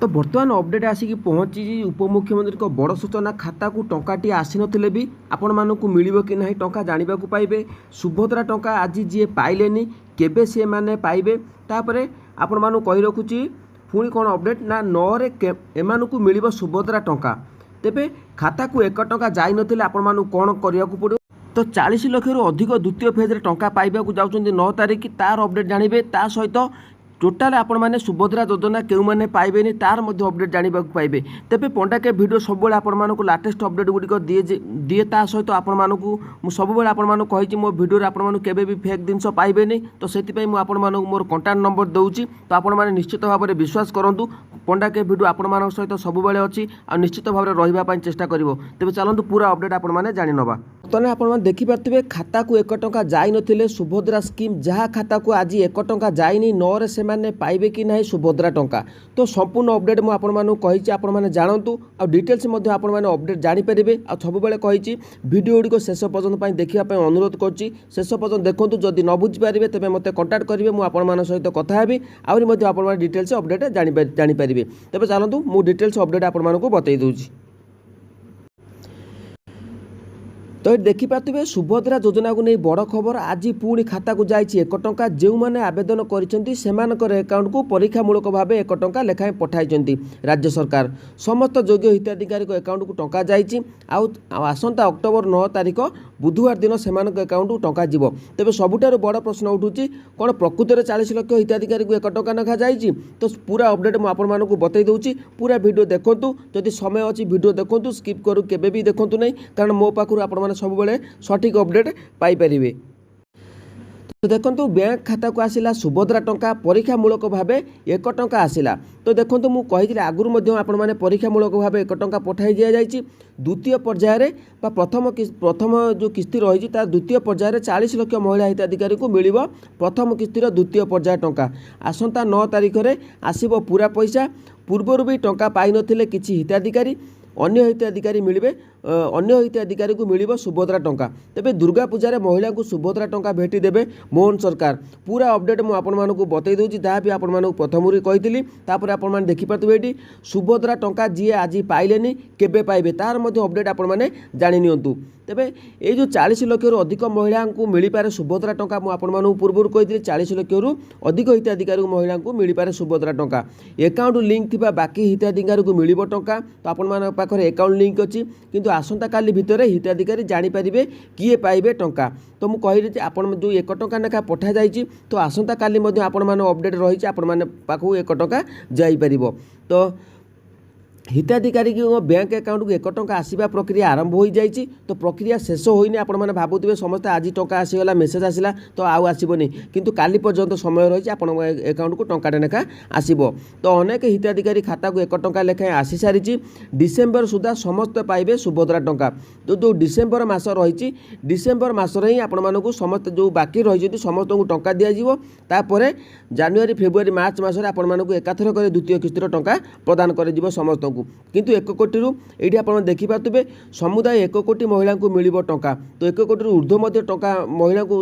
तो बर्तमान अपडेट आसिक पहुँची उपमुख्यमंत्री बड़ सूचना खाता को टंकाटी आसी नथिले भी आपण मानकु मिलिबो कि नहीं टंका जानिबा को पाइबे। सुभद्रा टंका आज जी पाइलेनी केबे से माने पाइबे तापरे आपण मानु कहि रखुची पुणी कौन अपडेट ना 9 रे एमानकु मिलिबो सुभद्रा टंका। तेबे खाता को 1 टंका जाई नथिले आपण मानु कोन करिया को पड़ो। तो 40 लाख रु अधिक द्वितीय फेज रे टंका पाइबा को जाउछन्ती 9 तारिख तार अपडेट जानिबे। ता सहित टोटाल आपण मैंने सुभद्रा योजना क्यों मैंने पाइबे तार मध्य अपडेट जाना पाइबे। तेज पंडा के भिडियो सब आपको लाटेस्ट अपडेट गुड़िक दिए ता सहित आपण मानू सब आपको कही मो भिडियो आपको केवे भी फेक जिन पाइबे। तो से मुझे मोर कंटाक्ट नंबर दूसरी तो आपण मैंने निश्चित भाव में विश्वास करूँ पंडा के भिडियो आपण सहित सब अच्छी आ निश्चित भाव में रही चेष्टा कर। तेज चलतु पूरा अपडेट आपण मैंने जानी नवा। बर्तमान आप देखिपे खाता को 1 टंका जाई नथिले सुभद्रा स्कीम जहाँ खाता को आज 1 टंका जाइनी 9 रे सेमाने पाइबे कि नहीं सुभद्रा टंका। तो संपूर्ण अपडेट मुझे आपको आपण मैंने जानतु आ डिटेल्स आपण मैंने अपडेट जानीपारे आ सब कही भिडियो गुड़िक शेष पर्यंत देखा अनुरोध करुँची। शेष पर्यंत देखूँ जदि न बुझीपारे तेज मत कंटाक्ट करेंगे मुझे सहित कथा हेबी आहरी डिटेल्स अपडेट जानीपारे। तेज चलतु मु डिटेल्स अपडेट आपको बतई दूची। तो ये देखिपे सुभद्रा योजना को नहीं बड़ खबर आज पुणी खाता को जाइए 1 टंका जो मैंने आवेदन कर अकाउंट को परीक्षामूलक भाव 1 टंका लेखाएं पठाई राज्य सरकार समस्त योग्य हिताधिकारी अकाउंट को टंका जाइए। आसंता अक्टोबर 9 तारिख बुधवार दिन से अकाउंट को टंका जीव। तेज सबुठार बड़ प्रश्न उठूँ कौन प्रकृत में 40 लाख हिताधिकारी को 1 टंका लेखा जाइए। तो पूरा अपडेट मुझे बतई दूसरी पूरा भिडियो देखूँ जदि समय अच्छी भिडियो देखूँ स्किप करूँ केवे भी देखूँ नहीं कारण मो पाखु आप सब सठिक अपडेट पाइपर। तो देखो बैंक खाता को आसला सुभद्रा टंका परीक्षामूलक भाव 1 टंका आसला। तो देखो मुझे आगुरी आपने परीक्षामूलक भाव 1 टंका पठाई दि जाए। द्वितीय पर्यायर प्रथम जो किस्ती रही द्वितीय पर्यायर 40 लाख महिला हिताधिकारी को मिल प्रथम किस्तीर द्वितीय पर्याय टंका आसंता 9 तारिख में आसब पूरा पैसा। पूर्वर भी टंका पाई नथिले किछि हिताधिकारी अन्य हिताधिकारी मिले अन्य हिताधिकारी को मिल सुभद्रा टंका। तेबे दुर्गा पूजा महिला को सुभद्रा टंका भेटी देवे मोहन सरकार। पूरा अपडेट मुझे बतई दूसरी जहाँ भी आपण प्रथम कही आपने देखिपे ये सुभद्रा टंका जी आज पाइले केबे पाइबे तार मध्य अपडेट आपण मैंने जानी नियंतु। तेबे ये जो 40 लाख रु अधिक महिला को मिल पारे सुभद्रा टंका मुझे पूर्व कही 40 लाख रु अधिक हिताधिकारी महिला को मिल पारे सुभद्रा टंका। अकाउंट लिंक थी बाकी हिताधिकारी को मिल टंका। तो आपण पाखे अकाउंट लिंक अच्छी किंतु आसंता काली भितर हिताधिकारी जानीपारे किए पाइबे टंका। तो मुझे कहली आपन जो 1 टंका लेखा पठा जाइए तो आसंता काली अपडेट रही आपण पाखु 1 टंका जापर। तो हिताधिकारी बैंक अकाउंट को 1 टंका आसवा प्रक्रिया आरंभ हो जाइए। तो प्रक्रिया शेष होनी आपने भावुवे समस्त आज टंका आसीगला मेसेज आसला तो आउ आसबनी किंतु काली पर्यंत समय रही आपण अकाउंट को टंका लेखा आसब। तो अनेक हिताधिकारी खाता को 1 टंका लेखाएं आसी सारी डिसेम्बर सुधा समस्त पाइबे सुभद्रा टंका। तो जो डिसेम्बर मास रही डिसेम्बर मासरे ही आपण समस्त जो बाकी रही समस्त को टंका दिज्व। तापर जानुआरी फेब्रुआरी मार्च मसरे आपण एकाथर कर द्वितीय किस्तीर टंका प्रदान कर समस्त किंतु 1 कोटी रु ये आप देखिपे समुदाय 1 कोटी महिला को मिल टंका। तो 1 कोटी ऊर्ध्व टंका महिला को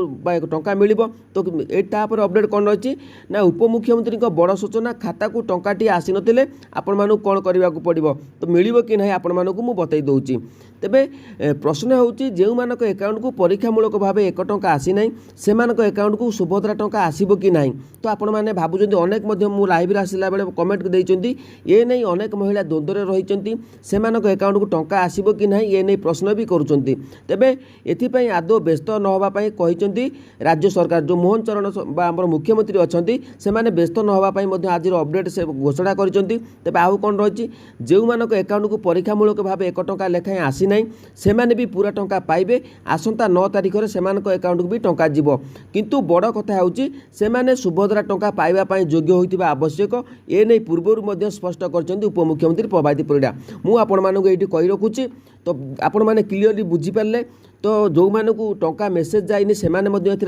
टंका मिल। तो यापर अपडेट कौन रही ना उपमुख्यमंत्री बड़ सूचना खाता को टंकाटी आसी नथिले आपण मानू कौन करने को पड़ो तो मिल कि ना आपण मानू बतई दूसरी। तेबे प्रश्न होची जो मानक अकाउंट को परीक्षामूलक भाव 1 टंका आसी ना से अकाउंट को सुभद्रा टंका आसब कि ना। तो आपण मैंने भावुं अनेक मु लाइव आसला बेले कमेंट देइचंती ये नहीं अनेक महिला द्वंद्व रही से अकाउंट को टंका आसब कि ना ये नहीं प्रश्न भी करुँच। तेबे एथिपाई आदौ व्यस्त न होगापाई कहते राज्य सरकार जो मोहन चरण आम मुख्यमंत्री अच्छा से व्यस्त न होगापाई आज अपडेट से घोषणा करते। तेबे आउ कौन रही जो मानक अकाउंट को परीक्षामूलक भाव 1 टंका लेखाएं आसी ना से भी पूरा टंका पाइबे। आसंता 9 तारिख में से अकाउंट को भी टंका जीव। किंतु बड़ कथा होची से सुभद्रा टंका पाइबा योग्य होइतिबा आवश्यक ए नहीं पूर्व स्पष्ट करछन्ती उपमुख्यमंत्री प्रभाती परिडा। मु आपण मानक ये कही रखुची तो आपण माने क्लियरली बुझीपारे। तो जो मानक टंका मेसेज जाइनी से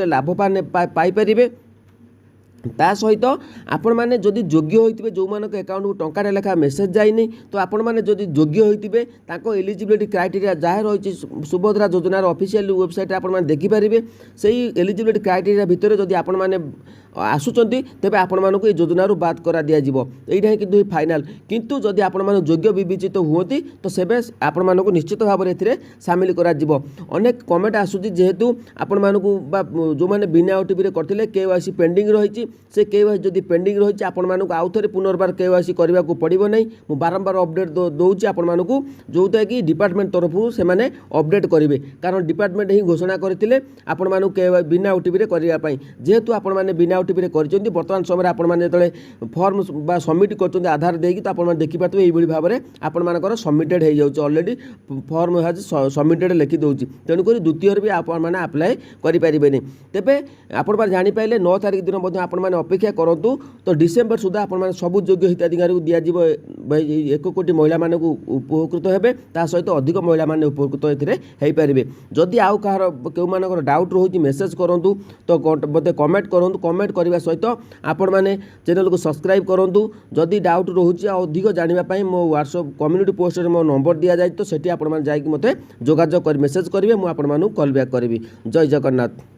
लाभवान पाइपर। ता सहित आपण मैंने जदि योग्य होइतिबे जो मानक अकाउंट को टंका लेखा मेसेज जाइनी तो आपण मैंने जदि योग्य होइतिबे ताको एलिजिबिलिटी क्राइटेरिया जहाँ रही सुभद्रा योजनार ऑफिशियल वेबसाइट आपण मैंने देखिपारे से एलिजिबिलिटी क्राइटेरिया भितर जदि आपण मैंने आसुचंती तेबे आपण मानक योजना बाद करा दिया जिवो एइटा ही किंतु फाइनल किंतु जदि आपण माने योग्य विवेचित हुअती तो सेबे आपण मानक निश्चित भाव में एथिरे शामिल करा जिवो अनेक कमेंट आसुची जेहेतु आपण मानक जो माने बिना ओटीपी रे करथिले केवाईसी पेंडिंग रहिछि से केवाईसी जदि पेंडिंग रहिछि आपण मानक आउ थरे पुनर्बार केवाईसी करबा को पड़िबो नै मु बारंबार अपडेट दउछि आपण मानक जोता कि डिपार्टमेंट तरफ से माने अपडेट करिवे कारण डिपार्टमेंट ही घोषणा करथिले आपण मानक बिना ओटीपी रे करिया पई जेहेतु आपण माने बिना ओटीपी रे करचंती वर्तमान समय आपण माने जतले फॉर्म बा सबमिट करचंती आधार देकी तो आपण माने देखि पातबे एई भली भाबरे आपण मानकर सबमिटेड हे जाउछ ऑलरेडी फॉर्म हैज सबमिटेड लिखि दउछि तेनु करी द्वितीय भी आपण माने अप्लाई करि परिबेनी तेबे आपण माने जानि पाइले 9 तारिख दिन मध्ये आपण माने अपेक्षा करंतु तो डिसेंबर सुधा आपण माने सब योग्य हिताधिकारी को दिया जिवो 1 कोटी महिला माने को उपकृत हेबे ता सहित अधिक महिला माने उपकृत एथिरे हेई परिबे जदि आउ कहार केउ मानकर डाउट रहुछि मेसेज करंतु तो बते कमेंट करंतु कमेंट करबा सहित आपण माने चैनल को सब्सक्राइब करंतु जदि डाउट रहुछि अधिक जानिबा पई मो व्हाट्सएप कम्युनिटी पोस्ट रे मो नंबर दिया जाय तो सेठी आपण माने जाय कि मते जोगाजोग कर मेसेज करिवे मु आपण मानु कॉल बैक करबी जय जगन्नाथ।